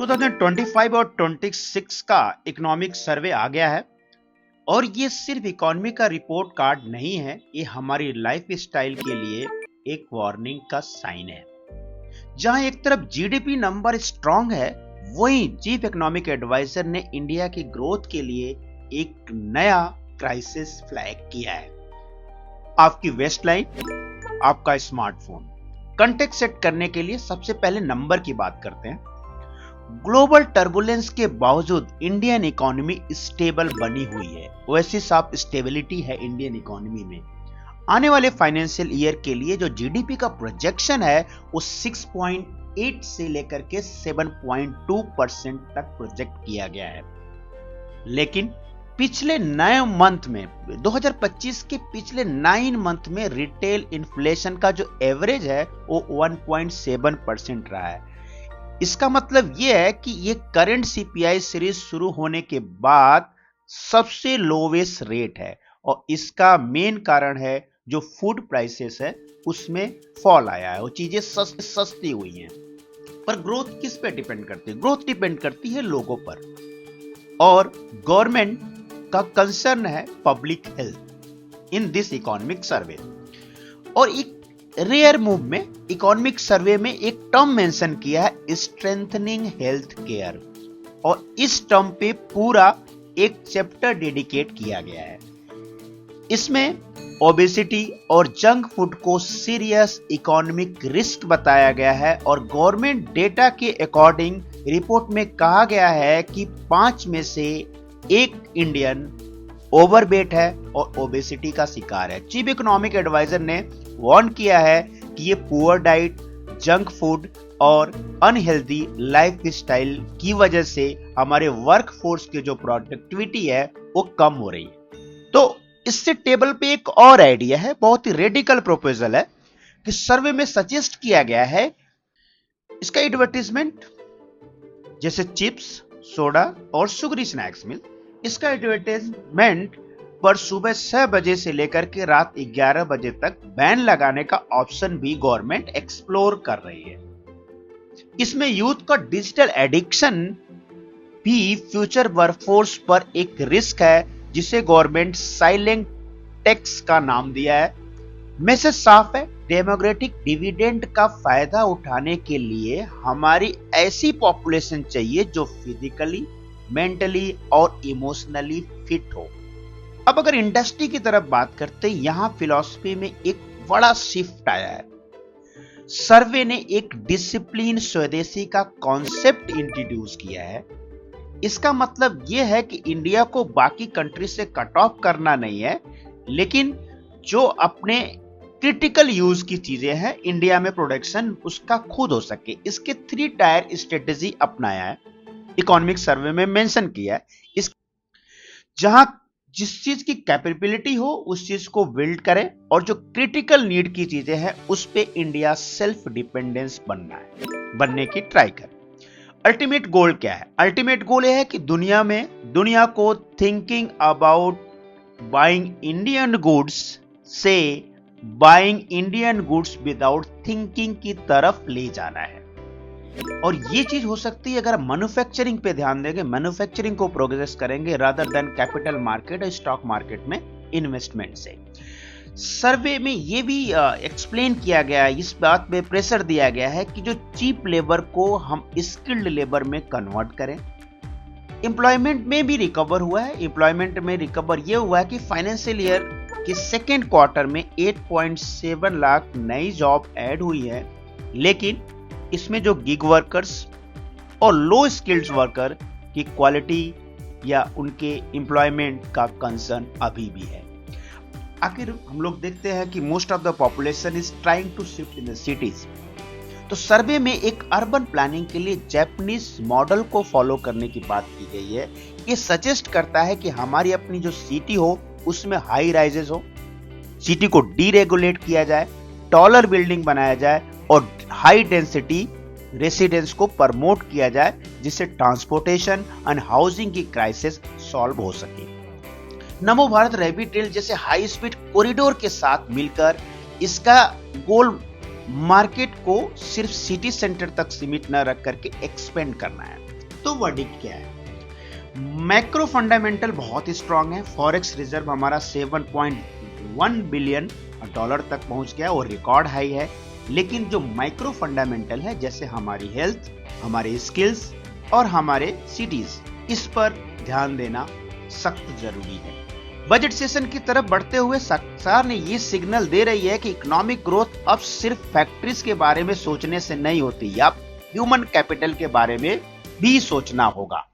2025 और 26 का economic survey आ गया है और ये सिर्फ इकोनॉमी का रिपोर्ट कार्ड नहीं है, ये हमारी लाइफ स्टाइल के लिए एक वार्निंग का साइन है। जहां एक तरफ जीडीपी नंबर स्ट्रांग है, वहीं चीफ इकोनॉमिक एडवाइजर ने इंडिया की ग्रोथ के लिए एक नया क्राइसिस फ्लैग किया है। आपकी वेस्ट लाइन, आपका स्मार्टफोन। कंटेक्स्ट सेट करने के लिए सबसे पहले नंबर की बात करते हैं। ग्लोबल टर्बुलेंस के बावजूद इंडियन इकोनॉमी स्टेबल बनी हुई है। वैसी साफ स्टेबिलिटी है इंडियन इकोनॉमी में। आने वाले फाइनेंशियल ईयर के लिए जो जीडीपी का प्रोजेक्शन है वो 6.8 से लेकर के 7.2% तक प्रोजेक्ट किया गया है। लेकिन पिछले 9 मंथ में 2025 के पिछले 9 मंथ में रिटेल इन्फ्लेशन का जो एवरेज है वो 1.7% रहा है। इसका मतलब यह है कि ये करंट सीपीआई सीरीज शुरू होने के बाद सबसे लोवेस्ट रेट है और इसका मेन कारण है जो फूड प्राइसेस है उसमें फॉल आया है, वो चीजें सस्ती हुई हैं। पर ग्रोथ किस पे डिपेंड करती है? ग्रोथ डिपेंड करती है लोगों पर, और गवर्नमेंट का कंसर्न है public health in this economic survey. और एक रेयर मूव में इकोनॉमिक सर्वे में एक टर्म मेंशन किया है, स्ट्रेंथनिंग हेल्थ केयर, और इस टर्म पे पूरा एक चैप्टर डेडिकेट किया गया है। इसमें ओबेसिटी और जंक फूड को सीरियस इकोनॉमिक रिस्क बताया गया है और गवर्नमेंट डेटा के अकॉर्डिंग रिपोर्ट में कहा गया है कि 5 में से 1 इंडियन ओवरवेट है और ओबेसिटी का शिकार है। चीफ इकोनॉमिक एडवाइजर ने वार्न किया है कि ये पुअर डाइट, जंक फूड और अनहेल्दी लाइफ स्टाइल की वजह से हमारे वर्क फोर्स की जो प्रोडक्टिविटी है वो कम हो रही है। तो इससे टेबल पे एक और आइडिया है, बहुत ही रेडिकल प्रोपोजल है कि सर्वे में सजेस्ट किया गया है इसका एडवर्टाइजमेंट जैसे चिप्स, सोडा और शुगरी स्नैक्स मिल, इसका एडवर्टाइजमेंट पर सुबह 6 बजे से लेकर के रात 11 बजे तक बैन लगाने का ऑप्शन भी गवर्नमेंट एक्सप्लोर कर रही है। इसमें यूथ का डिजिटल एडिक्शन भी फ्यूचर वर्कफोर्स पर एक रिस्क है, जिसे गवर्नमेंट साइलेंट टैक्स का नाम दिया है। मैसेज साफ है, डेमोक्रेटिक डिविडेंड का फायदा उठाने के लिए हमारी ऐसी पॉपुलेशन चाहिए जो फिजिकली, मेंटली और इमोशनली फिट हो। अब अगर इंडस्ट्री की तरफ बात करते हैं, यहां फिलॉसफी में एक बड़ा शिफ्ट आया है। सर्वे ने एक डिसिप्लिन स्वदेशी का कॉन्सेप्ट इंट्रोड्यूस किया है। इसका मतलब यह है कि इंडिया को बाकी कंट्री से कट ऑफ करना नहीं है, लेकिन जो अपने क्रिटिकल यूज की चीजें हैं इंडिया में प्रोडक्शन उसका खुद हो सके, इसके 3 टायर स्ट्रेटेजी अपनाया है, इकोनॉमिक सर्वे में मेंशन किया है। इस जहां जिस चीज की कैपेबिलिटी हो उस चीज को बिल्ड करें और जो क्रिटिकल नीड की चीजें हैं उस पे इंडिया सेल्फ डिपेंडेंस बनने की ट्राई करे। अल्टीमेट गोल क्या है? अल्टीमेट गोल यह है कि दुनिया को thinking about buying Indian goods से buying Indian goods without thinking की तरफ ले जाना है। और ये चीज हो सकती है अगर मैन्युफैक्चरिंग पे ध्यान देंगे, मैन्युफैक्चरिंग को प्रोग्रेस करेंगे रादर देन कैपिटल मार्केट और स्टॉक मार्केट में इन्वेस्टमेंट से। सर्वे में ये भी एक्सप्लेन किया गया है, इस बात पे प्रेशर दिया गया है कि जो चीप लेबर को हम स्किल्ड लेबर में कन्वर्ट करें। एम्प्लॉयमेंट में भी रिकवर हुआ है। एम्प्लॉयमेंट में रिकवर ये हुआ है कि फाइनेंशियल ईयर के 2nd क्वार्टर में 8.7 लाख नई जॉब ऐड हुई है, लेकिन इसमें जो गिग वर्कर्स और लो स्किल्ड वर्कर की क्वालिटी या उनके एम्प्लॉयमेंट का कंसर्न अभी भी है। आखिर हम लोग देखते हैं कि most of the population is trying to shift in the cities. तो सर्वे में एक अर्बन प्लानिंग के लिए जापानीज मॉडल को फॉलो करने की बात की गई है। ये सजेस्ट करता है कि हमारी अपनी जो सिटी हो उसमें हाई राइजेस हो, सिटी को डीरेगुलेट किया जाए, टॉलर बिल्डिंग बनाया जाए और हाई डेंसिटी रेसिडेंस को प्रमोट किया जाए, जिससे ट्रांसपोर्टेशन एंड हाउसिंग की क्राइसिस सॉल्व हो सके। नमो भारत रैपिड रेल जैसे हाई स्पीड कॉरिडोर के साथ मिलकर इसका गोल मार्केट को सिर्फ सिटी सेंटर तक सीमित न रख करके एक्सपेंड करना है। तो वर्डिक्ट क्या है? मैक्रो फंडामेंटल बहुत ही स्ट्रांग है। फॉरेक्स रिजर्व हमारा 7.1 बिलियन डॉलर तक पहुंच गया और रिकॉर्ड हाई है। लेकिन जो माइक्रो फंडामेंटल है, जैसे हमारी हेल्थ, हमारे स्किल्स और हमारे सिटीज, इस पर ध्यान देना सख्त जरूरी है। बजट सेशन की तरफ बढ़ते हुए सरकार ने ये सिग्नल दे रही है कि इकोनॉमिक ग्रोथ अब सिर्फ फैक्ट्रीज के बारे में सोचने से नहीं होती, अब ह्यूमन कैपिटल के बारे में भी सोचना होगा।